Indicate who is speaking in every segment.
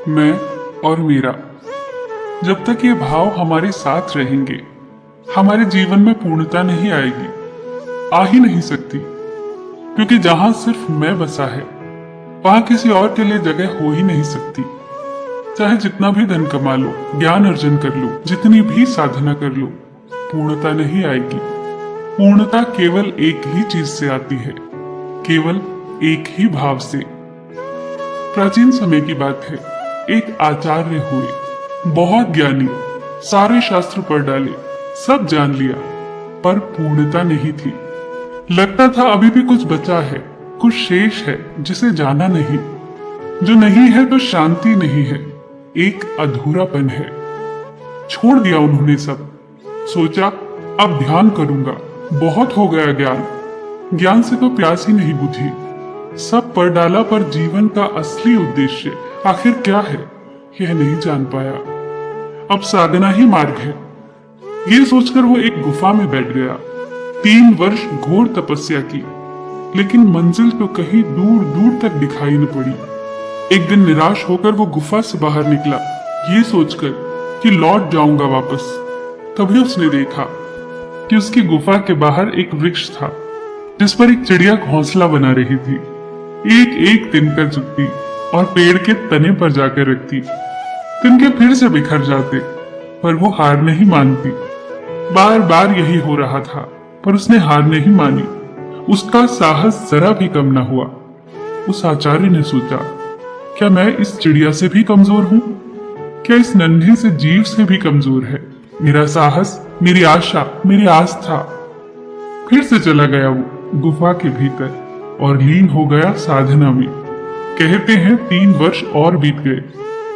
Speaker 1: मैं और मेरा। जब तक ये भाव हमारे साथ रहेंगे, हमारे जीवन में पूर्णता नहीं आएगी, आ ही नहीं सकती। क्योंकि जहां सिर्फ मैं बसा है, वहां किसी और के लिए जगह हो ही नहीं सकती। चाहे जितना भी धन कमा लो, ज्ञान अर्जन कर लो, जितनी भी साधना कर लो, पूर्णता नहीं आएगी। पूर्णता केवल एक ही चीज से आती है, केवल एक ही भाव से। प्राचीन समय की बात है, एक आचार्य हुए, बहुत ज्ञानी, सारे शास्त्र पढ़ डाले, सब जान लिया, पर पूर्णता नहीं थी। लगता था अभी भी कुछ बचा है, कुछ शेष है जिसे जाना नहीं। जो नहीं है तो शांति नहीं है, एक अधूरापन है। छोड़ दिया उन्होंने सब, सोचा अब ध्यान करूंगा, बहुत हो गया ज्ञान। ज्ञान से तो प्यास ही नहीं बुझी, सब पढ़ डाला, पर जीवन का असली उद्देश्य आखिर क्या है यह नहीं जान पाया। अब साधना ही मार्ग है, ये सोचकर वो एक गुफा में बैठ गया। 3 वर्ष घोर तपस्या की, लेकिन मंजिल तो कहीं दूर दूर तक दिखाई न पड़ी। एक दिन निराश होकर वो गुफा से बाहर निकला, ये सोचकर कि लौट जाऊंगा वापस। तभी उसने देखा कि उसकी गुफा के बाहर एक वृक्ष था, जिस पर एक चिड़िया घोंसला बना रही थी। एक एक तिनका चुगती और पेड़ के तने पर जाकर रखती। तिनके फिर से बिखर जाते, पर वो हार नहीं मानती। बार बार यही हो रहा था, पर उसने हार नहीं मानी। उसका साहस जरा भी कम न हुआ। उस आचार्य ने सोचा, क्या मैं इस चिड़िया से भी कमजोर हूँ? क्या इस नन्हे से जीव से भी कमजोर है मेरा साहस, मेरी आशा, मेरी आस्था? फिर से चला गया वो गुफा के भीतर और लीन हो गया साधना में। कहते हैं 3 वर्ष और बीत गए,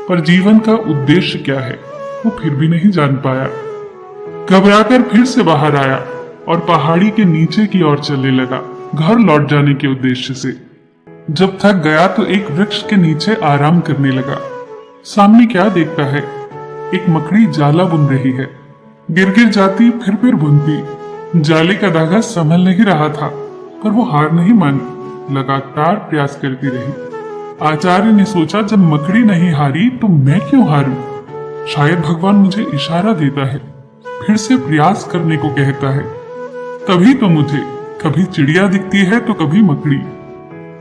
Speaker 1: पर जीवन का उद्देश्य क्या है वो फिर भी नहीं जान पाया। घबराकर फिर से बाहर आया और पहाड़ी के नीचे की ओर चलने लगा, घर लौट जाने के उद्देश्य से। जब थक गया तो एक वृक्ष के नीचे आराम करने लगा। सामने क्या देखता है, एक मकड़ी जाला बुन रही है। गिर गिर जाती, फिर बुनती। जाले का धागा संभल नहीं रहा था, पर वो हार नहीं मानी, लगातार प्रयास करती रही। आचार्य ने सोचा, जब मकड़ी नहीं हारी तो मैं क्यों हारूं? शायद भगवान मुझे इशारा देता है, फिर से प्रयास करने को कहता है। तभी तो मुझे कभी चिड़िया दिखती है तो कभी मकड़ी।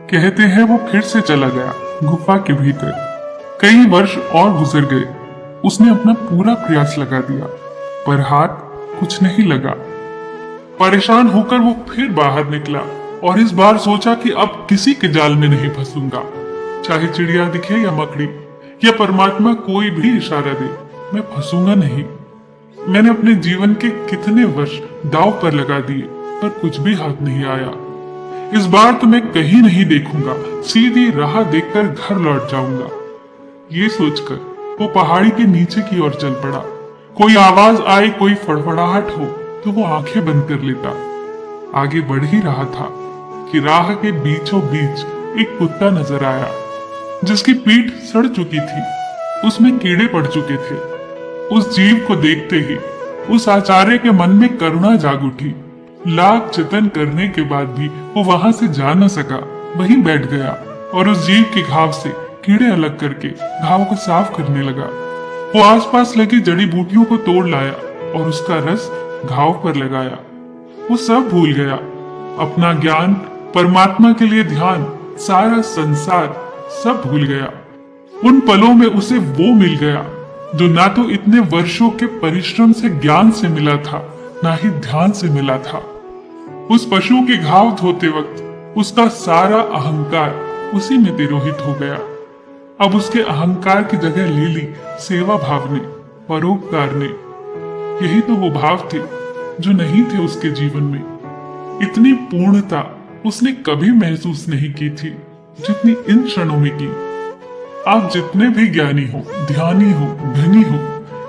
Speaker 1: कहते हैं वो फिर से चला गया गुफा के भीतर। कई वर्ष और गुजर गए, उसने अपना पूरा प्रयास लगा दिया, पर हाथ कुछ नहीं लगा। परेशान होकर वो फिर बाहर निकला और इस बार सोचा कि अब किसी के जाल में नहीं फंसूंगा। चाहे चिड़िया दिखे या मकड़ी या परमात्मा कोई भी इशारा दे, मैं फंसूंगा नहीं। मैंने अपने जीवन के कितने वर्ष दांव पर लगा दिए, पर कुछ भी हाथ नहीं आया। इस बार तो मैं कहीं नहीं देखूंगा, सीधी राह देखकर घर लौट जाऊंगा। ये सोचकर वो पहाड़ी के नीचे की ओर चल पड़ा। कोई आवाज आए, कोई फड़फड़ाहट हो तो वो आंखें बंद कर लेता। आगे बढ़ ही रहा था कि राह के बीचों बीच एक कुत्ता नजर आया, जिसकी पीठ सड़ चुकी थी, उसमें कीड़े पड़ चुके थे। उस जीव को देखते ही उस आचार्य के मन में करुणा जाग उठी। लाख जतन करने के बाद भी वो वहां से जा न सका, वहीं बैठ गया और उस जीव के घाव से कीड़े अलग करके घाव को साफ करने लगा। वो आसपास लगी जड़ी बूटियों को तोड़ लाया और उसका रस घाव पर लगाया। वो सब भूल गया, अपना ज्ञान, परमात्मा के लिए ध्यान, सारा संसार सब भूल गया। उन पलों में उसे वो मिल गया जो ना तो इतने वर्षों के परिश्रम से ज्ञान से मिला था, ना ही ध्यान से मिला था। उस पशु के घाव धोते वक्त उसका सारा अहंकार उसी में तिरोहित हो गया। अब उसके अहंकार की जगह ले ली सेवा भाव ने, परोपकार ने। यही तो वो भाव थे जो नहीं थे उसके जीवन में। इतनी पूर्णता उसने कभी महसूस नहीं की थी जितनी इन क्षणों में की। आप जितने भी ज्ञानी हो, ध्यानी हो, धनी हो,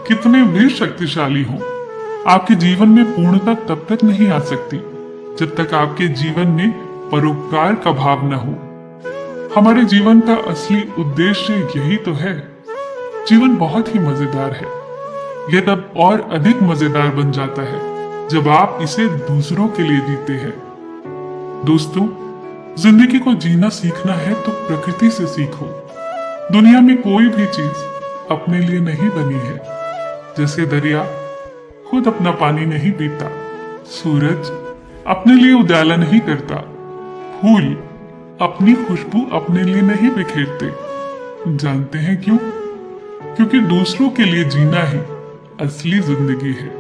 Speaker 1: कितने भी शक्तिशाली हो, आपके जीवन में पूर्णता तब तक नहीं आ सकती जब तक आपके जीवन में परोपकार का भाव न हो। हमारे जीवन का असली उद्देश्य यही तो है। जीवन बहुत ही मजेदार है। यह तब और अधिक मजेदार बन जाता है जब आप इसे दूसरों के लिए जीते हैं। दोस्तों, जिंदगी को जीना सीखना है तो प्रकृति से सीखो। दुनिया में कोई भी चीज अपने लिए नहीं बनी है। जैसे दरिया खुद अपना पानी नहीं पीता, सूरज अपने लिए उजाला नहीं करता, फूल अपनी खुशबू अपने लिए नहीं बिखेरते। जानते हैं क्यों? क्योंकि दूसरों के लिए जीना ही असली जिंदगी है।